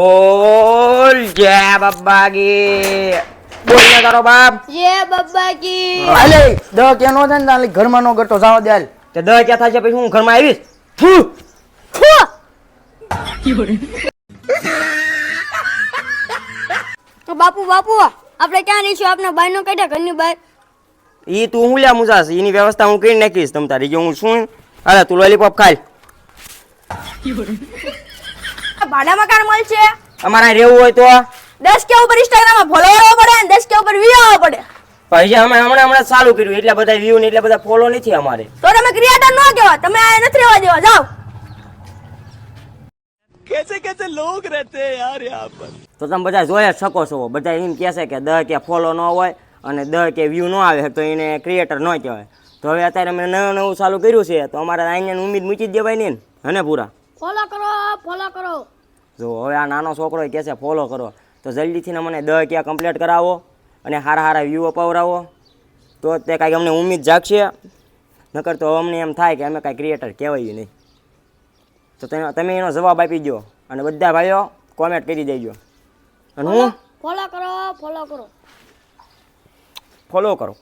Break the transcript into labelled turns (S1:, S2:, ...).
S1: બોલ જય બાબાગી. બોલ ને તારો બાપ.
S2: જય બાબાજી.
S3: અલે દ કેનો છે ને તાલી ઘરમાં નો ગટો જાવ દે હાલ.
S1: તે દ ક્યાં થાય છે પછી હું ઘરમાં આવીશ. ફૂ.
S2: તો બાપુ આપણે ક્યાં રહીશું? આપના ભાઈ નો કઈડા ઘરની બહાર.
S1: ઈ તું હું લ્યા મુજાસ એની વ્યવસ્થા હું કરી નાખીશ તમ તારી. જો હું શું અરે તું લોલીપોપ ખાઈ.
S2: ભાડામાં કાર મળશે.
S1: અમારે રહેવું હોય તો
S2: 10 કે ઉપર ઇન્સ્ટાગ્રામમાં ફોલો કરવો પડે અને 10 કે ઉપર વ્યૂ આવવો પડે.
S1: પછી અમે હમણાં ચાલુ કર્યું એટલે બધા વ્યૂ ને એટલે બધા ફોલો નથી અમારે.
S2: તો તમે ક્રિએટર ન કહેવા, તમે આ નથી રહેવા દેવા. જાઓ.
S4: कैसे लोग रहते हैं यार यहाँ पर।
S1: તો તમે બધા જોઈ જ શકો છો. બધા એમ કહે છે કે 10 કે ફોલો ન હોય અને 10 કે વ્યૂ ન આવે તો એને ક્રિએટર ન કહેવાય. તો હવે અત્યારે અમે નવું ચાલુ કર્યું છે તો અમારે અહીંયા ઉમ્મીદ મૂકી જ દેવાય ને હને પૂરા.
S2: ફોલો કરો.
S1: જો હવે આ નાનો છોકરો કહે છે ફોલો કરો તો જલ્દીથી ને મને 10 કે કમ્પ્લીટ કરાવો અને સારા વ્યૂ અપાવરાવો તો તે કાંઈક અમને ઉમ્મીદ જાગશે. નકર તો અમને એમ થાય કે અમે કાંઈ ક્રિએટર કહેવાય નહીં. તો તમે એનો જવાબ આપી દો અને બધા ભાઈઓ કોમેન્ટ કરી દેજો. અને હું
S2: ફોલો કરો.
S1: ફોલો કરો.